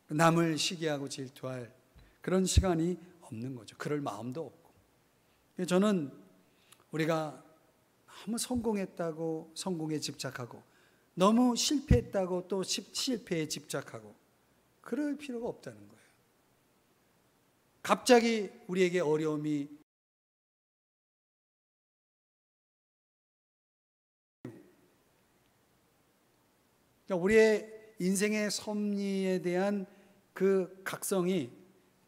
남을 시기하고 질투할 그런 시간이 없는 거죠. 그럴 마음도 없고. 저는 우리가 너무 성공했다고 성공에 집착하고 너무 실패했다고 또 실패에 집착하고 그럴 필요가 없다는 거예요. 갑자기 우리에게 어려움이 우리의 인생의 섭리에 대한 그 각성이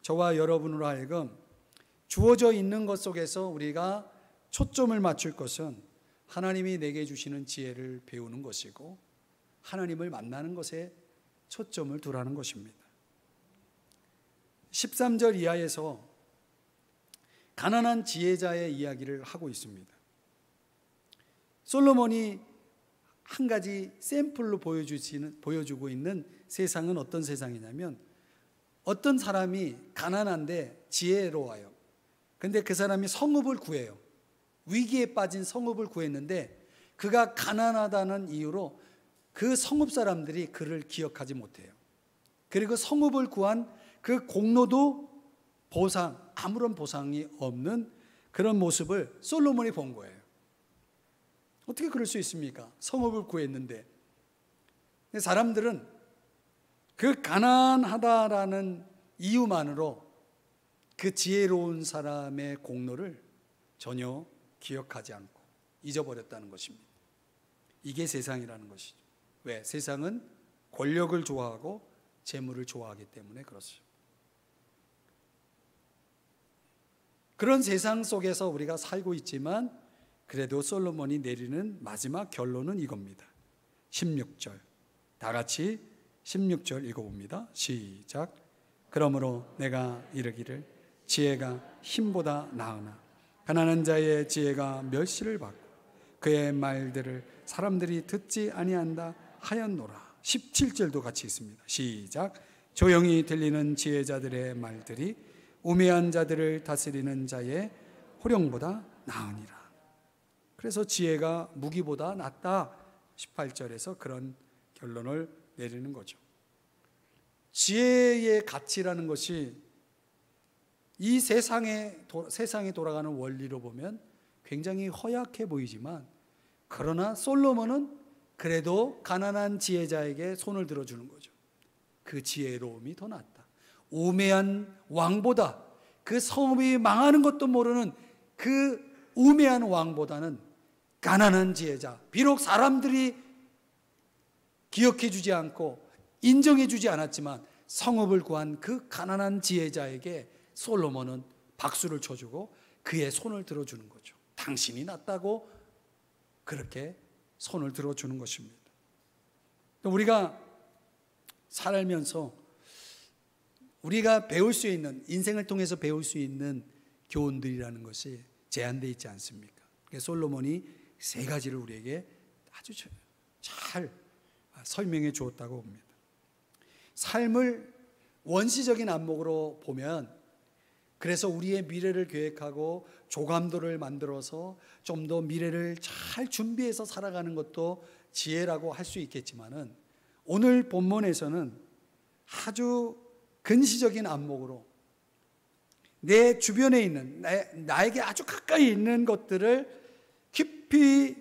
저와 여러분으로 하여금 주어져 있는 것 속에서 우리가 초점을 맞출 것은 하나님이 내게 주시는 지혜를 배우는 것이고 하나님을 만나는 것에 초점을 두라는 것입니다. 13절 이하에서 가난한 지혜자의 이야기를 하고 있습니다. 솔로몬이 한 가지 샘플로 보여주고 있는 세상은 어떤 세상이냐면 어떤 사람이 가난한데 지혜로워요. 근데 그 사람이 성읍을 구해요. 위기에 빠진 성읍을 구했는데 그가 가난하다는 이유로 그 성읍 사람들이 그를 기억하지 못해요. 그리고 성읍을 구한 그 공로도 아무런 보상이 없는 그런 모습을 솔로몬이 본 거예요. 어떻게 그럴 수 있습니까? 성읍을 구했는데. 사람들은 그 가난하다라는 이유만으로 그 지혜로운 사람의 공로를 전혀 기억하지 않고 잊어버렸다는 것입니다. 이게 세상이라는 것이죠. 왜? 세상은 권력을 좋아하고 재물을 좋아하기 때문에 그렇습니다. 그런 세상 속에서 우리가 살고 있지만 그래도 솔로몬이 내리는 마지막 결론은 이겁니다. 16절 다 같이 16절 읽어봅니다. 시작. 그러므로 내가 이르기를 지혜가 힘보다 나으나 가난한 자의 지혜가 멸시를 받고 그의 말들을 사람들이 듣지 아니한다 하였노라. 17절도 같이 있습니다. 시작. 조용히 들리는 지혜자들의 말들이 우매한 자들을 다스리는 자의 호령보다 나으니라. 그래서 지혜가 무기보다 낫다. 18절에서 그런 결론을 내리는 거죠. 지혜의 가치라는 것이 이 세상에 돌아가는 원리로 보면 굉장히 허약해 보이지만 그러나 솔로몬은 그래도 가난한 지혜자에게 손을 들어주는 거죠. 그 지혜로움이 더 낫다. 우매한 왕보다 그 성읍이 망하는 것도 모르는 그 우매한 왕보다는 가난한 지혜자, 비록 사람들이 기억해 주지 않고 인정해 주지 않았지만 성읍을 구한 그 가난한 지혜자에게 솔로몬은 박수를 쳐주고 그의 손을 들어주는 거죠. 당신이 낫다고 그렇게 손을 들어주는 것입니다. 우리가 살면서 우리가 배울 수 있는, 인생을 통해서 배울 수 있는 교훈들이라는 것이 제한되어 있지 않습니까? 솔로몬이 세 가지를 우리에게 아주 잘 설명해 주었다고 봅니다. 삶을 원시적인 안목으로 보면, 그래서 우리의 미래를 계획하고 조감도를 만들어서 좀 더 미래를 잘 준비해서 살아가는 것도 지혜라고 할 수 있겠지만은, 오늘 본문에서는 아주 근시적인 안목으로 내 주변에 있는, 나에게 아주 가까이 있는 것들을 깊이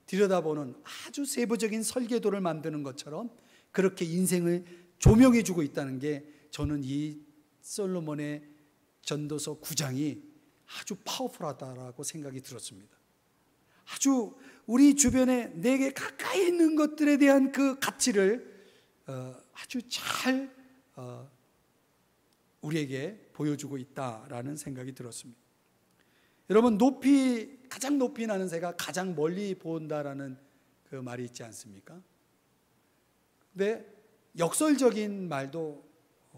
들여다보는 아주 세부적인 설계도를 만드는 것처럼 그렇게 인생을 조명해 주고 있다는 게, 저는 이 솔로몬의 전도서 9장이 아주 파워풀하다라고 생각이 들었습니다. 아주 우리 주변에 내게 가까이 있는 것들에 대한 그 가치를 아주 잘 우리에게 보여주고 있다라는 생각이 들었습니다. 여러분, 가장 높이 나는 새가 가장 멀리 본다라는 그 말이 있지 않습니까? 근데 역설적인 말도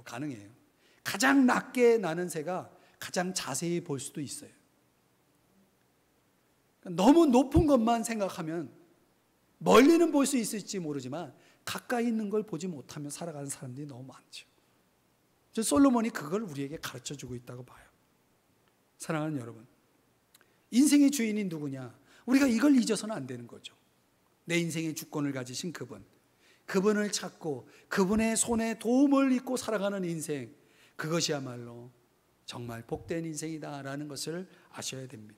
가능해요. 가장 낮게 나는 새가 가장 자세히 볼 수도 있어요. 너무 높은 것만 생각하면 멀리는 볼 수 있을지 모르지만 가까이 있는 걸 보지 못하며 살아가는 사람들이 너무 많죠. 솔로몬이 그걸 우리에게 가르쳐주고 있다고 봐요. 사랑하는 여러분, 인생의 주인이 누구냐? 우리가 이걸 잊어서는 안 되는 거죠. 내 인생의 주권을 가지신 그분을 찾고 그분의 손에 도움을 입고 살아가는 인생, 그것이야말로 정말 복된 인생이다라는 것을 아셔야 됩니다.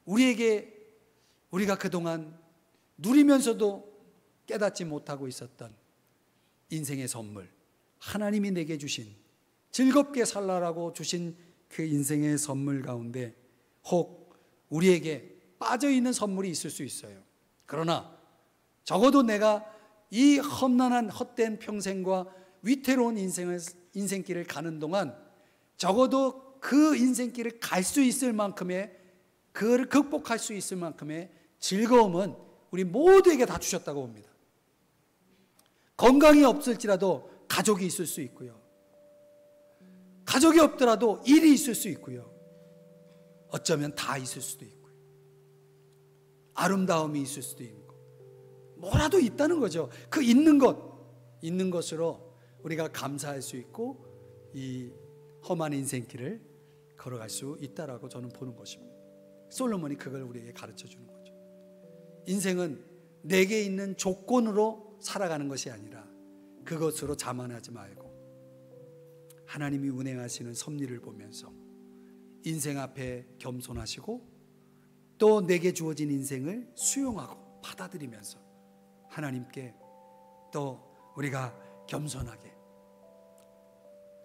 우리가 그동안 누리면서도 깨닫지 못하고 있었던 인생의 선물, 하나님이 내게 주신, 즐겁게 살라라고 주신 그 인생의 선물 가운데 혹 우리에게 빠져있는 선물이 있을 수 있어요. 그러나 적어도 내가 이 험난한 헛된 평생과 위태로운 인생길을 가는 동안 적어도 그 인생길을 갈 수 있을 만큼의, 그걸 극복할 수 있을 만큼의 즐거움은 우리 모두에게 다 주셨다고 봅니다. 건강이 없을지라도 가족이 있을 수 있고요, 가족이 없더라도 일이 있을 수 있고요, 어쩌면 다 있을 수도 있고요, 아름다움이 있을 수도 있고, 뭐라도 있다는 거죠. 그 있는 것으로 우리가 감사할 수 있고 이 험한 인생길을 걸어갈 수 있다라고 저는 보는 것입니다. 솔로몬이 그걸 우리에게 가르쳐 주는 거죠. 인생은 내게 있는 조건으로 살아가는 것이 아니라 그것으로 자만하지 말고 하나님이 운행하시는 섭리를 보면서 인생 앞에 겸손하시고 또 내게 주어진 인생을 수용하고 받아들이면서 하나님께 또 우리가 겸손하게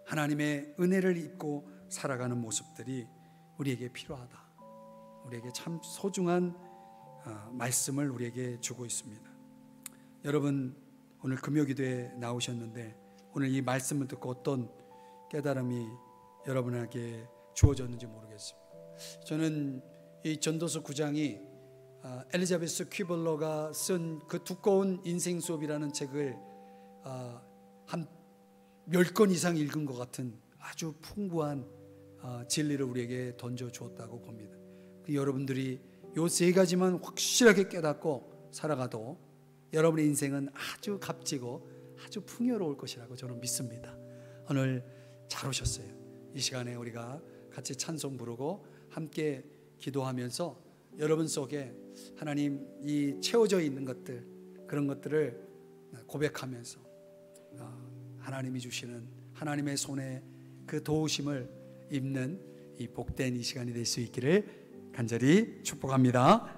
하나님의 은혜를 입고 살아가는 모습들이 우리에게 필요하다. 우리에게 참 소중한 말씀을 우리에게 주고 있습니다. 여러분, 오늘 금요기도에 나오셨는데 오늘 이 말씀을 듣고 어떤 깨달음이 여러분에게 주어졌는지 모르겠습니다. 저는 이 전도서 9장이 엘리자베스 퀴블러가 쓴 그 두꺼운 인생 수업이라는 책을 한 10권 이상 읽은 것 같은 아주 풍부한 진리를 우리에게 던져 주었다고 봅니다. 여러분들이 요 세 가지만 확실하게 깨닫고 살아가도 여러분의 인생은 아주 값지고 아주 풍요로울 것이라고 저는 믿습니다. 오늘 잘 오셨어요. 이 시간에 우리가 같이 찬송 부르고 함께 기도하면서 여러분 속에 하나님 이 채워져 있는 것들, 그런 것들을 고백하면서 하나님이 주시는 하나님의 손에 그 도우심을 입는 이 복된 이 시간이 될 수 있기를 간절히 축복합니다.